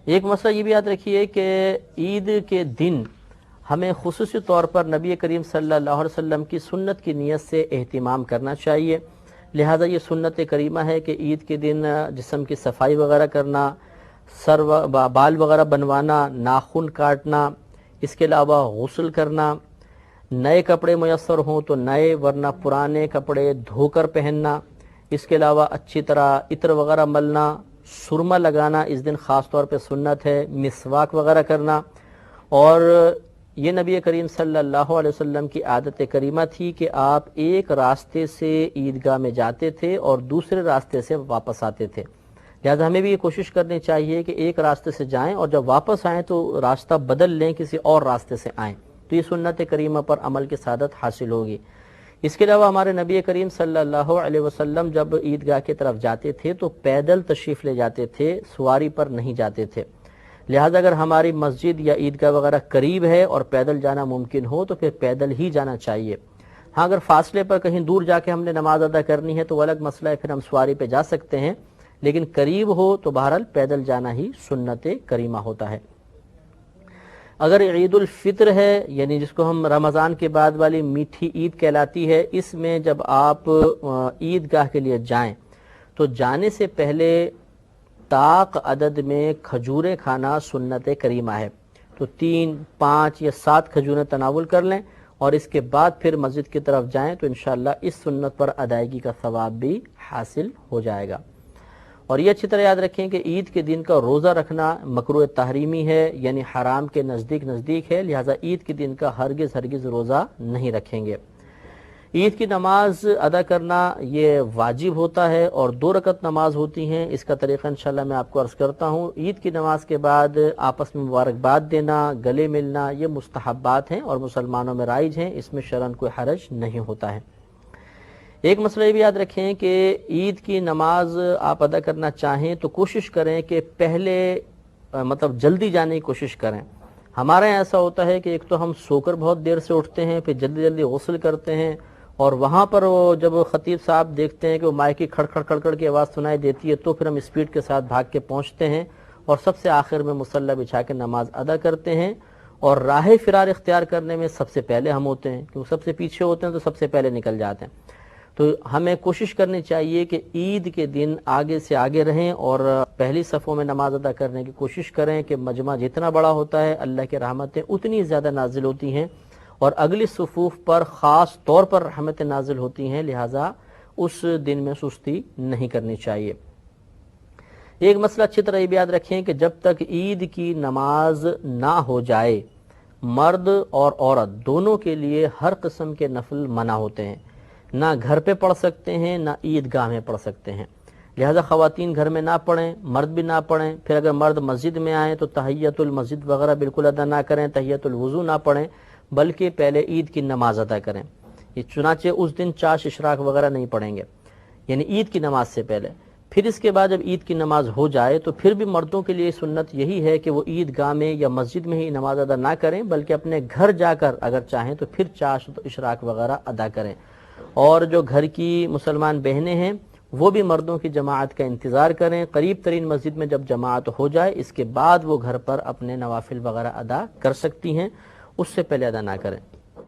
ایک مسئلہ یہ بھی یاد رکھیے کہ عید کے دن ہمیں خصوصی طور پر نبی کریم صلی اللہ علیہ وسلم کی سنت کی نیت سے اہتمام کرنا چاہیے. لہٰذا یہ سنت کریمہ ہے کہ عید کے دن جسم کی صفائی وغیرہ کرنا، بال وغیرہ بنوانا، ناخن کاٹنا، اس کے علاوہ غسل کرنا، نئے کپڑے میسر ہوں تو نئے ورنہ پرانے کپڑے دھو کر پہننا، اس کے علاوہ اچھی طرح عطر وغیرہ ملنا، سرما لگانا اس دن خاص طور پہ سنت ہے، مسواک وغیرہ کرنا. اور یہ نبی کریم صلی اللہ علیہ وسلم کی عادت کریمہ تھی کہ آپ ایک راستے سے عیدگاہ میں جاتے تھے اور دوسرے راستے سے واپس آتے تھے. لہذا ہمیں بھی یہ کوشش کرنی چاہیے کہ ایک راستے سے جائیں اور جب واپس آئیں تو راستہ بدل لیں، کسی اور راستے سے آئیں، تو یہ سنت کریمہ پر عمل کی سعادت حاصل ہوگی. اس کے علاوہ ہمارے نبی کریم صلی اللہ علیہ وسلم جب عیدگاہ کی طرف جاتے تھے تو پیدل تشریف لے جاتے تھے، سواری پر نہیں جاتے تھے. لہذا اگر ہماری مسجد یا عیدگاہ وغیرہ قریب ہے اور پیدل جانا ممکن ہو تو پھر پیدل ہی جانا چاہیے. ہاں اگر فاصلے پر کہیں دور جا کے ہم نے نماز ادا کرنی ہے تو وہ الگ مسئلہ ہے، پھر ہم سواری پہ جا سکتے ہیں، لیکن قریب ہو تو بہرحال پیدل جانا ہی سنت کریمہ ہوتا ہے. اگر عید الفطر ہے، یعنی جس کو ہم رمضان کے بعد والی میٹھی عید کہلاتی ہے، اس میں جب آپ عیدگاہ کے لیے جائیں تو جانے سے پہلے طاق عدد میں کھجوریں کھانا سنت کریمہ ہے. تو 3، 5 یا 7 کھجوریں تناول کر لیں اور اس کے بعد پھر مسجد کی طرف جائیں تو انشاءاللہ اس سنت پر ادائیگی کا ثواب بھی حاصل ہو جائے گا. اور یہ اچھی طرح یاد رکھیں کہ عید کے دن کا روزہ رکھنا مکروہ تحریمی ہے، یعنی حرام کے نزدیک ہے، لہٰذا عید کے دن کا ہرگز روزہ نہیں رکھیں گے. عید کی نماز ادا کرنا یہ واجب ہوتا ہے اور 2 رکعت نماز ہوتی ہیں. اس کا طریقہ انشاءاللہ میں آپ کو عرض کرتا ہوں. عید کی نماز کے بعد آپس میں مبارکباد دینا، گلے ملنا، یہ مستحبات ہیں اور مسلمانوں میں رائج ہیں، اس میں شرعاً کوئی حرج نہیں ہوتا ہے. ایک مسئلہ یہ بھی یاد رکھیں کہ عید کی نماز آپ ادا کرنا چاہیں تو کوشش کریں کہ پہلے جلدی جانے کی کوشش کریں. ہمارے یہاں ایسا ہوتا ہے کہ ایک تو ہم سو کر بہت دیر سے اٹھتے ہیں، پھر جلدی غسل کرتے ہیں، اور وہاں پر جب خطیب صاحب دیکھتے ہیں کہ وہ مائک کی کھڑ کھڑ کی آواز سنائی دیتی ہے تو پھر ہم اسپیڈ کے ساتھ بھاگ کے پہنچتے ہیں اور سب سے آخر میں مصلی بچھا کے نماز ادا کرتے ہیں. اور راہ فرار اختیار کرنے میں سب سے پہلے ہم ہوتے ہیں، کیونکہ سب سے پیچھے ہوتے ہیں تو سب سے پہلے نکل جاتے ہیں. تو ہمیں کوشش کرنی چاہیے کہ عید کے دن آگے سے آگے رہیں اور پہلی صفوں میں نماز ادا کرنے کی کوشش کریں کہ مجمع جتنا بڑا ہوتا ہے اللہ کی رحمتیں اتنی زیادہ نازل ہوتی ہیں اور اگلی صفوف پر خاص طور پر رحمتیں نازل ہوتی ہیں، لہٰذا اس دن میں سستی نہیں کرنی چاہیے. ایک مسئلہ اچھی طرح یہ بھی یاد رکھیں کہ جب تک عید کی نماز نہ ہو جائے مرد اور عورت دونوں کے لیے ہر قسم کے نفل منع ہوتے ہیں. نہ گھر پہ پڑھ سکتے ہیں نہ عیدگاہ میں پڑھ سکتے ہیں، لہذا خواتین گھر میں نہ پڑھیں، مرد بھی نہ پڑھیں. پھر اگر مرد مسجد میں آئیں تو تحیۃ المسجد وغیرہ بالکل ادا نہ کریں، تحیۃ الوضو نہ پڑھیں، بلکہ پہلے عید کی نماز ادا کریں. یہ چنانچہ اس دن چاش اشراق وغیرہ نہیں پڑھیں گے، یعنی عید کی نماز سے پہلے. پھر اس کے بعد جب عید کی نماز ہو جائے تو پھر بھی مردوں کے لیے سنت یہی ہے کہ وہ عیدگاہ میں یا مسجد میں ہی نماز ادا نہ کریں، بلکہ اپنے گھر جا کر اگر چاہیں تو پھر چاش اشراق وغیرہ ادا کریں. اور جو گھر کی مسلمان بہنیں ہیں وہ بھی مردوں کی جماعت کا انتظار کریں، قریب ترین مسجد میں جب جماعت ہو جائے اس کے بعد وہ گھر پر اپنے نوافل وغیرہ ادا کر سکتی ہیں، اس سے پہلے ادا نہ کریں.